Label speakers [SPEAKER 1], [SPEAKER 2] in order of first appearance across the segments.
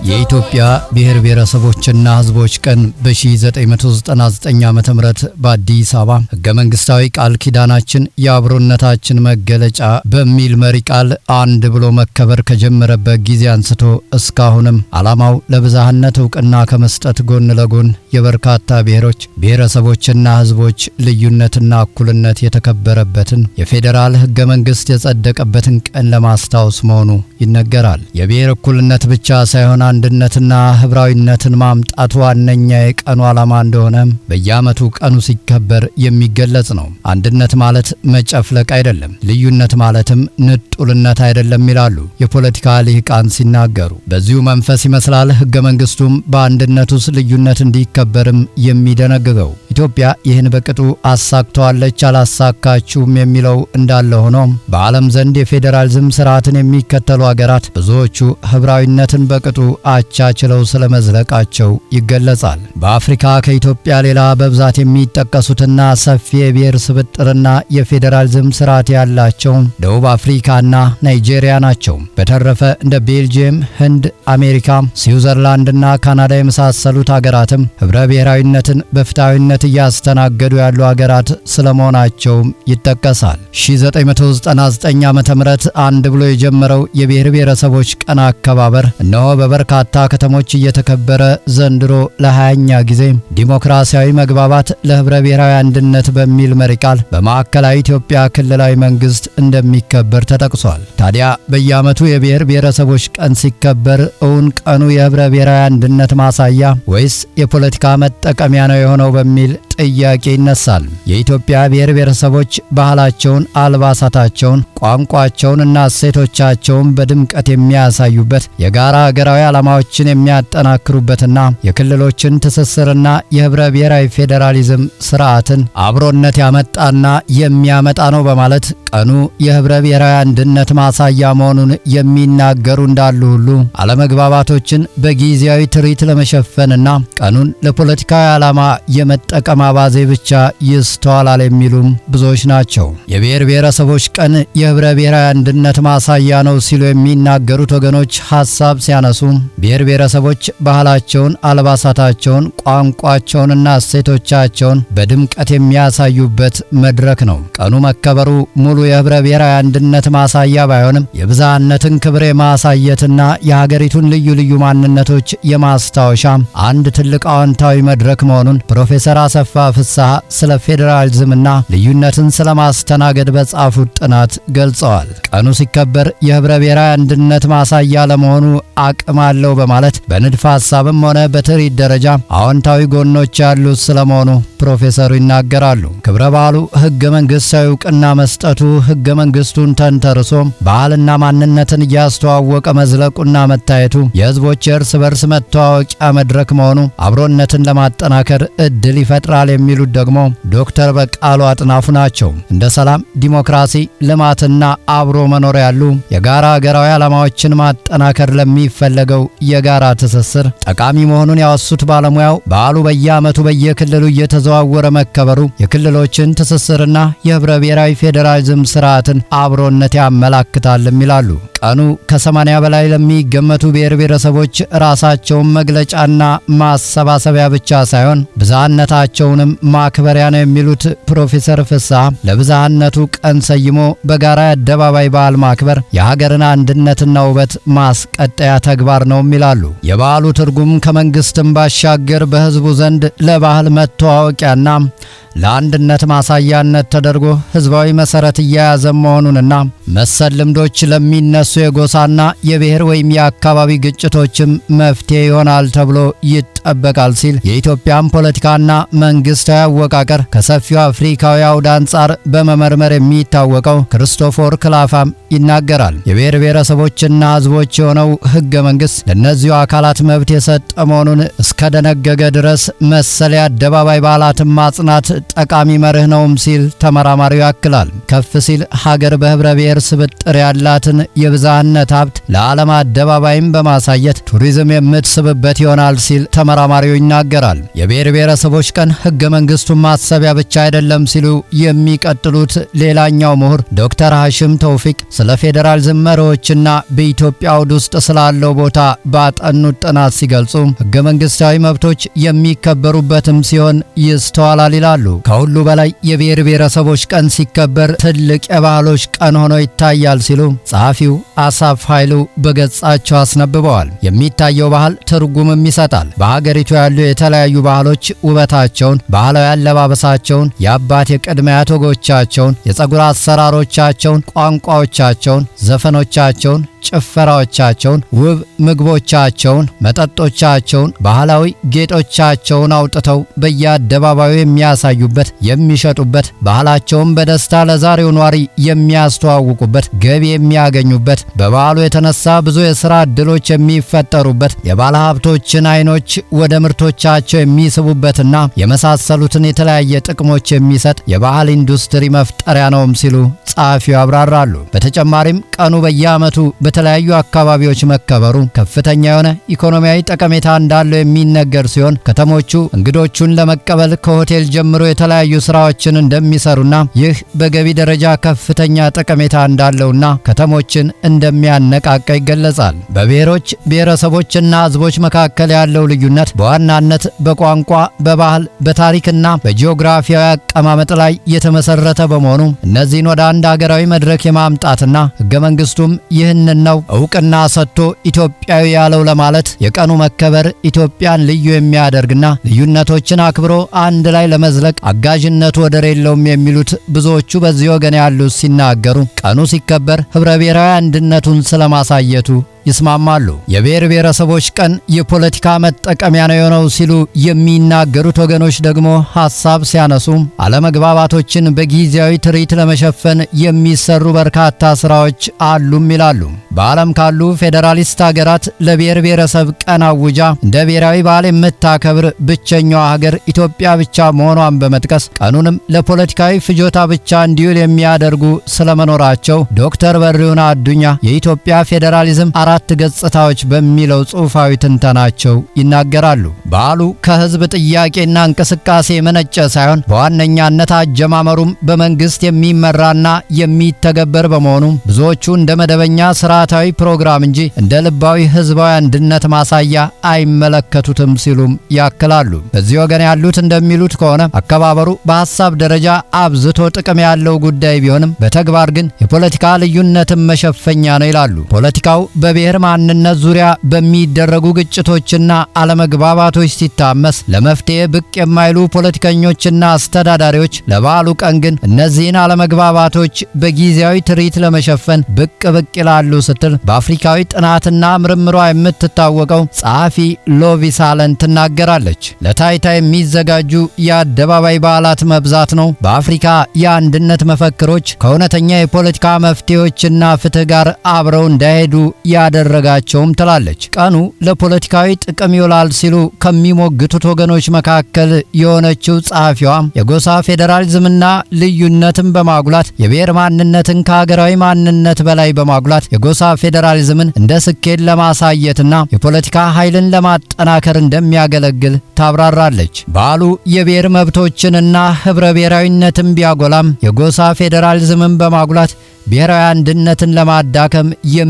[SPEAKER 1] የኢትዮጵያ ብሔር ብሔረሰቦችና ሕዝቦች ቀን በ1999 ዓ.ም በአዲስ አበባ ሕገ መንግስታዊ ቃል ኪዳናችን የአብሮነታችን መገለጫ በሚል መሪ ቃል አንድ ብሎ መከበር ከጀመረበት ጊዜ አንስቶ እስካሁንም ዓላማው ለብዝሃነት ዕውቅና ከመስጠት ጎን ለጎን የበርካታ ብሔሮች ብሔረሰቦችና ሕዝቦች ልዩነትና እኩልነት የተከበረበትን የፌዴራል ሕገ መንግስት የጸደቀበትን ቀን ለማስታወስ መሆኑ ይነገራል። የብሔር እኩልነት ብቻ ሳይሆን አንድነትና ህብራዊነትን ማምጣት ዋነኛ የቀኑ ዓላማ እንደሆነ በየዓመቱ ቀኑ ሲከበር የሚገለጽ ነው። አንድነት ማለት መጨፍለቅ አይደለም፣ ልዩነት ማለትም ንጡልነት አይደለም ይላሉ የፖለቲካ ልሂቃን ሲናገሩ። በዚሁ መንፈስ ይመስላል ሕገ መንግስቱም በአንድነት ውስጥ ልዩነት እንዲከበርም የሚደነግገው። ኢትዮጵያ ይህን በቅጡ አሳክተዋለች አላሳካችውም የሚለው እንዳለ ሆኖ በዓለም ዘንድ የፌዴራሊዝም ስርዓትን የሚከተሉ ሀገራት ብዙዎቹ ህብራዊነትን በቅጡ አቻችለው ስለመዝለቃቸው ይገለጻል። በአፍሪካ ከኢትዮጵያ ሌላ በብዛት የሚጠቀሱትና ሰፊ የብሔር ስብጥርና የፌዴራሊዝም ስርዓት ያላቸው ደቡብ አፍሪካና ናይጄሪያ ናቸው። በተረፈ እንደ ቤልጂየም፣ ህንድ፣ አሜሪካ፣ ስዊዘርላንድና ካናዳ የመሳሰሉት ሀገራትም ህብረ ብሔራዊነትን በፍትሃዊነት እያስተናገዱ ያሉ ሀገራት ስለመሆናቸውም ይጠቀሳል። 1999 ዓ.ም አንድ ብሎ የጀመረው የብሔር ብሔረሰቦች ቀን አከባበር እነሆ በበርካታ ከተሞች እየተከበረ ዘንድሮ ለ20ኛ ጊዜ ዲሞክራሲያዊ መግባባት ለህብረ ብሔራዊ አንድነት በሚል መሪ ቃል በማዕከላዊ ኢትዮጵያ ክልላዊ መንግስት እንደሚከበር ተጠቅሷል። ታዲያ በየዓመቱ የብሔር ብሔረሰቦች ቀን ሲከበር እውን ቀኑ የህብረ ብሔራዊ አንድነት ማሳያ ወይስ የፖለቲካ መጠቀሚያ ነው የሆነው በሚል ጥያቄ ይነሳል። የኢትዮጵያ ብሔር ብሔረሰቦች ባህላቸውን፣ አልባሳታቸውን፣ ቋንቋቸውንና እሴቶቻቸውን በድምቀት የሚያሳዩበት የጋራ ሀገራዊ ዓላማዎችን የሚያጠናክሩበትና የክልሎችን ትስስርና የህብረ ብሔራዊ ፌዴራሊዝም ስርዓትን አብሮነት ያመጣና የሚያመጣ ነው በማለት ቀኑ የህብረ ብሔራዊ አንድነት ማሳያ መሆኑን የሚናገሩ እንዳሉ ሁሉ አለመግባባቶችን በጊዜያዊ ትርኢት ለመሸፈንና ቀኑን ለፖለቲካዊ ዓላማ የመጠቀም አባዜ ብቻ ይስተዋላል የሚሉም ብዙዎች ናቸው። የብሔር ብሔረሰቦች ቀን የህብረ ብሔራዊ አንድነት ማሳያ ነው ሲሉ የሚናገሩት ወገኖች ሐሳብ ሲያነሱ ብሔር ብሔረሰቦች ባህላቸውን፣ አልባሳታቸውን፣ ቋንቋቸውንና እሴቶቻቸውን በድምቀት የሚያሳዩበት መድረክ ነው። ቀኑ መከበሩ ሙሉ የህብረ ብሔራዊ አንድነት ማሳያ ባይሆንም የብዝሃነትን ክብር የማሳየትና የሀገሪቱን ልዩ ልዩ ማንነቶች የማስታወሻ አንድ ትልቅ አዎንታዊ መድረክ መሆኑን ፕሮፌሰር አሰፋ ፍስሐ ስለ ፌዴራሊዝምና ልዩነትን ስለማስተናገድ በጻፉት ጥናት ገልጸዋል። ቀኑ ሲከበር የህብረ ብሔራዊ አንድነት ማሳያ ለመሆኑ አቅም አለው በማለት በንድፈ ሐሳብም ሆነ በትርኢት ደረጃ አዎንታዊ ጎኖች ያሉት ስለመሆኑ ፕሮፌሰሩ ይናገራሉ። ክብረ በዓሉ ህገ መንግስታዊ ዕውቅና መስጠቱ ህገ መንግስቱን ተንተርሶ ባህልና ማንነትን እያስተዋወቀ መዝለቁና መታየቱ የህዝቦች የእርስ በርስ መተዋወቂያ መድረክ መሆኑ አብሮነትን ለማጠናከር እድል ይፈጥራል የሚሉት ደግሞ ዶክተር በቃሉ አጥናፉ ናቸው። እንደ ሰላም፣ ዲሞክራሲ፣ ልማትና አብሮ መኖር ያሉ የጋራ ሀገራዊ ዓላማዎችን ማጠናከር ለሚፈለገው የጋራ ትስስር ጠቃሚ መሆኑን ያወሱት ባለሙያው በዓሉ በየዓመቱ በየክልሉ እየተዘዋወረ መከበሩ የክልሎችን ትስስርና የህብረ ብሔራዊ ፌዴራሊዝም ስርዓትን አብሮነት ያመላክታልም ይላሉ። ቀኑ ከ80 በላይ ለሚገመቱ ብሔር ብሔረሰቦች ራሳቸውን መግለጫና ማሰባሰቢያ ብቻ ሳይሆን ብዝሃነታቸውንም ማክበሪያ ነው የሚሉት ፕሮፌሰር ፍስሐ ለብዝሃነቱ ቀን ሰይሞ በጋራ የአደባባይ በዓል ማክበር የሀገርን አንድነትና ውበት ማስቀጠያ ተግባር ነውም ይላሉ። የበዓሉ ትርጉም ከመንግስትም ባሻገር በህዝቡ ዘንድ ለባህል መተዋወቂያና ለአንድነት ማሳያነት ተደርጎ ህዝባዊ መሰረት እየያዘ መሆኑንና መሰል ልምዶች ለሚነሱ የጎሳና የብሔር ወይም የአካባቢ ግጭቶችም መፍትሄ ይሆናል ተብሎ ይጠበቃል ሲል የኢትዮጵያን ፖለቲካና መንግስታዊ አወቃቀር ከሰፊው አፍሪካዊ አውድ አንጻር በመመርመር የሚታወቀው ክርስቶፈር ክላፋም ይናገራል። የብሔር ብሔረሰቦችና ህዝቦች የሆነው ህገ መንግስት ለእነዚሁ አካላት መብት የሰጠ መሆኑን እስከደነገገ ድረስ መሰል የአደባባይ በዓላትን ማጽናት ጠቃሚ መርህ ነውም ሲል ተመራማሪው ያክላል። ከፍ ሲል ሀገር በህብረ ብሔር ስብጥር ያላትን የብዝሃነት ሀብት ለዓለም አደባባይም በማሳየት ቱሪዝም የምትስብበት ይሆናል ሲል ተመራማሪው ይናገራል። የብሔር ብሔረሰቦች ቀን ህገ መንግስቱን ማሰቢያ ብቻ አይደለም ሲሉ የሚቀጥሉት ሌላኛው ምሁር ዶክተር ሐሽም ተውፊቅ ስለ ፌዴራሊዝም መሪዎችና በኢትዮጵያ አውድ ውስጥ ስላለው ቦታ ባጠኑት ጥናት ሲገልጹ ህገ መንግስታዊ መብቶች የሚከበሩበትም ሲሆን ይስተዋላል ይላሉ። ከሁሉ በላይ የብሔር ብሔረሰቦች ቀን ሲከበር ትልቅ የባህሎች ቀን ሆኖ ይታያል ሲሉ ጸሐፊው አሳፍ ኃይሉ በገጻቸው አስነብበዋል። የሚታየው ባህል ትርጉምም ይሰጣል። በሀገሪቱ ያሉ የተለያዩ ባህሎች ውበታቸውን፣ ባህላዊ አለባበሳቸውን፣ የአባት የቅድመ አያት ወጎቻቸውን፣ የጸጉር አሰራሮቻቸውን፣ ቋንቋዎቻቸውን፣ ዘፈኖቻቸውን፣ ጭፈራዎቻቸውን፣ ውብ ምግቦቻቸውን፣ መጠጦቻቸውን፣ ባህላዊ ጌጦቻቸውን አውጥተው በየአደባባዩ የሚያሳዩበት፣ የሚሸጡበት፣ ባህላቸውን በደስታ ለዛሬው ኗሪ የሚያስተዋውቁበት፣ ገቢ የሚያገኙበት፣ በበዓሉ የተነሳ ብዙ የሥራ ዕድሎች የሚፈጠሩበት፣ የባለ ሀብቶችን አይኖች ወደ ምርቶቻቸው የሚስቡበትና የመሳሰሉትን የተለያየ ጥቅሞች የሚሰጥ የባህል ኢንዱስትሪ መፍጠሪያ ነውም ሲሉ ጸሐፊው ያብራራሉ። በተጨማሪም ቀኑ በየዓመቱ በተለያዩ አካባቢዎች መከበሩ ከፍተኛ የሆነ ኢኮኖሚያዊ ጠቀሜታ እንዳለው የሚነገር ሲሆን ከተሞቹ እንግዶቹን ለመቀበል ከሆቴል ጀምሮ የተለያዩ ስራዎችን እንደሚሰሩና ይህ በገቢ ደረጃ ከፍተኛ ጠቀሜታ እንዳለውና ከተሞችን እንደሚያነቃቃ ይገለጻል። በብሔሮች ብሔረሰቦችና ህዝቦች መካከል ያለው ልዩነት በዋናነት በቋንቋ፣ በባህል፣ በታሪክና በጂኦግራፊያዊ አቀማመጥ ላይ የተመሰረተ በመሆኑ እነዚህን ወደ አንድ ሀገራዊ መድረክ የማምጣትና ህገ መንግስቱም ይህንን ነው እውቅና ሰጥቶ ኢትዮጵያዊ ያለው ለማለት የቀኑ መከበር ኢትዮጵያን ልዩ የሚያደርግና ልዩነቶችን አክብሮ አንድ ላይ ለመዝለቅ አጋዥነቱ ወደር የለውም የሚሉት ብዙዎቹ በዚህ ወገን ያሉት ሲናገሩ ቀኑ ሲከበር ህብረ ብሔራዊ አንድነቱን ስለማሳየቱ ይስማማሉ። የብሔር ብሔረሰቦች ቀን የፖለቲካ መጠቀሚያ ነው የሆነው ሲሉ የሚናገሩት ወገኖች ደግሞ ሐሳብ ሲያነሱ አለመግባባቶችን በጊዜያዊ ትርኢት ለመሸፈን የሚሰሩ በርካታ ስራዎች አሉም ይላሉ። በዓለም ካሉ ፌዴራሊስት ሀገራት ለብሔር ብሔረሰብ ቀን አውጃ እንደ ብሔራዊ በዓል የምታከብር ብቸኛዋ ሀገር ኢትዮጵያ ብቻ መሆኗን በመጥቀስ ቀኑንም ለፖለቲካዊ ፍጆታ ብቻ እንዲውል የሚያደርጉ ስለመኖራቸው ዶክተር በሪሁን አዱኛ የኢትዮጵያ ፌዴራሊዝም አራት ገጽታዎች በሚለው ጽሑፋዊ ትንተናቸው ይናገራሉ። በዓሉ ከህዝብ ጥያቄና እንቅስቃሴ መነጨ ሳይሆን በዋነኛነት አጀማመሩም በመንግስት የሚመራና የሚተገበር በመሆኑ ብዙዎቹ እንደ መደበኛ ስርዓታዊ ፕሮግራም እንጂ እንደ ልባዊ ህዝባዊ አንድነት ማሳያ አይመለከቱትም ሲሉም ያክላሉ። በዚህ ወገን ያሉት እንደሚሉት ከሆነ አከባበሩ በሐሳብ ደረጃ አብዝቶ ጥቅም ያለው ጉዳይ ቢሆንም በተግባር ግን የፖለቲካ ልዩነትን መሸፈኛ ነው ይላሉ። ፖለቲካው በብሔር ማንነት ዙሪያ በሚደረጉ ግጭቶችና አለመግባባቶች ሲታመስ ለመፍትሄ ብቅ የማይሉ ፖለቲከኞችና አስተዳዳሪዎች ለበዓሉ ቀን ግን እነዚህን አለመግባባቶች በጊዜያዊ ትርኢት ለመሸፈን ብቅ ይላሉ ስትል በአፍሪካዊ ጥናትና ምርምሯ የምትታወቀው ጸሐፊ ሎቪስ አለን ትናገራለች። ለታይታ የሚዘጋጁ የአደባባይ በዓላት መብዛት ነው በአፍሪካ የአንድነት መፈክሮች ከእውነተኛ የፖለቲካ መፍትሄዎችና ፍትህ ጋር አብረው እንዳይሄዱ ያደረጋቸውም ትላለች። ቀኑ ለፖለቲካዊ ጥቅም ይውላል ሲሉ ከሚሞግቱት ወገኖች መካከል የሆነችው ጸሐፊዋ የጎሳ ፌዴራሊዝምና ልዩነትን በማጉላት የብሔር ማንነትን ከሀገራዊ ማንነት በላይ በማጉላት የጎሳ ፌዴራሊዝምን እንደ ስኬት ለማሳየትና የፖለቲካ ኃይልን ለማጠናከር እንደሚያገለግል ታብራራለች። በዓሉ የብሔር መብቶችንና ህብረ ብሔራዊነትን ቢያጎላም የጎሳ ፌዴራሊዝምን በማጉላት ብሔራዊ አንድነትን ለማዳከም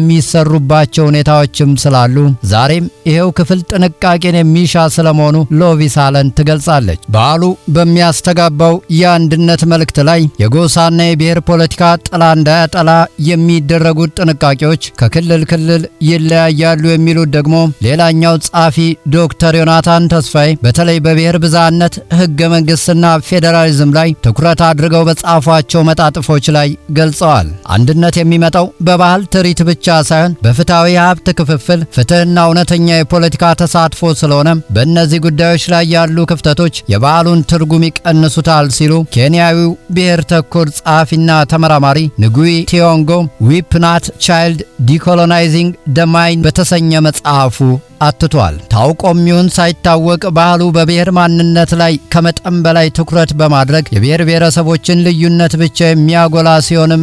[SPEAKER 1] የሚሰሩባቸው ሁኔታዎችም ስላሉ ዛሬም ይሄው ክፍል ጥንቃቄን የሚሻ ስለመሆኑ ሎቪስ አለን ትገልጻለች። በዓሉ በሚያስተጋባው የአንድነት መልእክት ላይ የጎሳና የብሔር ፖለቲካ ጥላ እንዳያጠላ የሚደረጉት ጥንቃቄዎች ከክልል ክልል ይለያያሉ የሚሉት ደግሞ ሌላኛው ጸሐፊ ዶክተር ዮናታን ተስፋዬ በተለይ በብሔር ብዝሃነት ህገ መንግስትና ፌዴራሊዝም ላይ ትኩረት አድርገው በጻፏቸው መጣጥፎች ላይ ገልጸዋል። አንድነት የሚመጣው በባህል ትርኢት ብቻ ሳይሆን በፍትሃዊ ሀብት ክፍፍል፣ ፍትህና እውነተኛ የፖለቲካ ተሳትፎ ስለሆነ በእነዚህ ጉዳዮች ላይ ያሉ ክፍተቶች የበዓሉን ትርጉም ይቀንሱታል ሲሉ ኬንያዊው ብሔር ተኮር ጸሐፊና ተመራማሪ ንጉይ ቲዮንጎ ዊፕ ናት ቻይልድ ዲኮሎናይዚንግ ደ ማይንድ በተሰኘ መጽሐፉ አትቷል። ታውቆም ይሁን ሳይታወቅ ባህሉ በብሔር ማንነት ላይ ከመጠን በላይ ትኩረት በማድረግ የብሔር ብሔረሰቦችን ልዩነት ብቻ የሚያጎላ ሲሆንም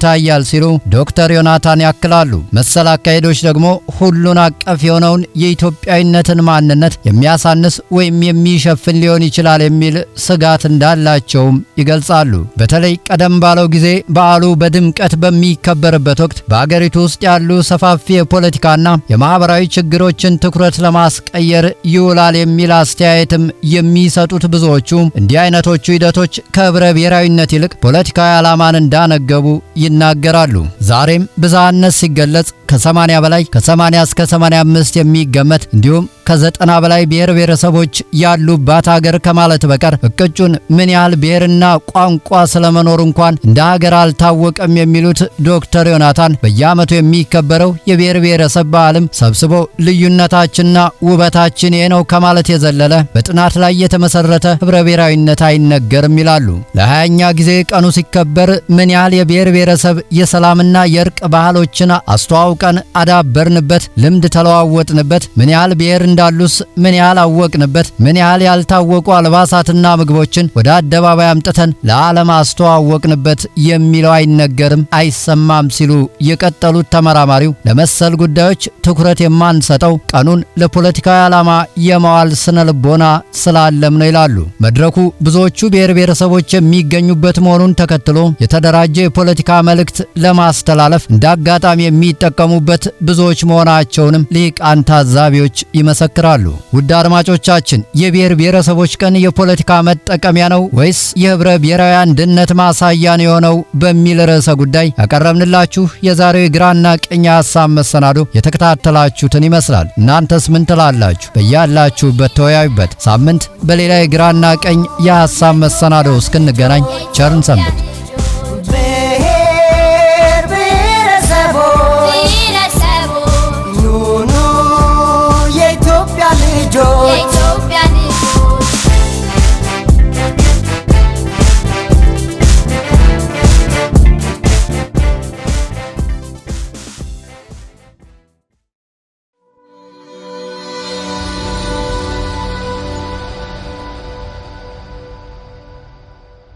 [SPEAKER 1] ይታያል ሲሉ ዶክተር ዮናታን ያክላሉ። መሰል አካሄዶች ደግሞ ሁሉን አቀፍ የሆነውን የኢትዮጵያዊነትን ማንነት የሚያሳንስ ወይም የሚሸፍን ሊሆን ይችላል የሚል ስጋት እንዳላቸውም ይገልጻሉ። በተለይ ቀደም ባለው ጊዜ በዓሉ በድምቀት በሚከበርበት ወቅት በአገሪቱ ውስጥ ያሉ ሰፋፊ የፖለቲካና የማህበራዊ ችግሮችን ትኩረት ለማስቀየር ይውላል የሚል አስተያየትም የሚሰጡት ብዙዎቹ እንዲህ አይነቶቹ ሂደቶች ከህብረ ብሔራዊነት ይልቅ ፖለቲካዊ ዓላማን እንዳነገቡ ይናገራሉ። ዛሬም ብዝሃነት ሲገለጽ ከ80 በላይ ከ80 እስከ 85 የሚገመት እንዲሁም ከ90 በላይ ብሔር ብሔረሰቦች ያሉባት ሀገር ከማለት በቀር እቅጩን ምን ያህል ብሔርና ቋንቋ ስለመኖር እንኳን እንደ ሀገር አልታወቀም የሚሉት ዶክተር ዮናታን በየዓመቱ የሚከበረው የብሔር ብሔረሰብ በዓልም ሰብስቦ ልዩነታችንና ውበታችን ይሄ ነው ከማለት የዘለለ በጥናት ላይ የተመሰረተ ህብረ ብሔራዊነት አይነገርም ይላሉ። ለ20ኛ ጊዜ ቀኑ ሲከበር ምን ያህል የብሔር ብሔረሰብ የሰላምና የእርቅ ባህሎችን አስተዋውቀን አዳበርንበት፣ ልምድ ተለዋወጥንበት፣ ምን ያህል ብሔር እንዳሉስ ምን ያህል አወቅንበት፣ ምን ያህል ያልታወቁ አልባሳትና ምግቦችን ወደ አደባባይ አምጥተን ለዓለም አስተዋወቅንበት የሚለው አይነገርም አይሰማም ሲሉ የቀጠሉት ተመራማሪው ለመሰል ጉዳዮች ትኩረት የማንሰጠው ቀኑን ለፖለቲካዊ ዓላማ የማዋል ስነ ልቦና ስላለም ነው ይላሉ። መድረኩ ብዙዎቹ ብሔር ብሔረሰቦች የሚገኙበት መሆኑን ተከትሎ የተደራጀ የፖለቲካ መልእክት ለማስተላለፍ እንደ አጋጣሚ የሚጠቀሙበት ብዙዎች መሆናቸውንም ሊቃን ታዛቢዎች ይመሰክራሉ። ውድ አድማጮቻችን የብሔር ብሔረሰቦች ቀን የፖለቲካ መጠቀሚያ ነው ወይስ የህብረ ብሔራዊ አንድነት ማሳያ ነው የሆነው በሚል ርዕሰ ጉዳይ ያቀረብንላችሁ የዛሬው ግራና ቀኝ ሐሳብ መሰናዶ የተከታተላችሁትን ይመስላል። እናንተስ ምን ትላላችሁ? በያላችሁበት ተወያዩበት። ሳምንት በሌላ የግራና ቀኝ የሐሳብ መሰናዶ እስክንገናኝ ቸርን ሰንብት።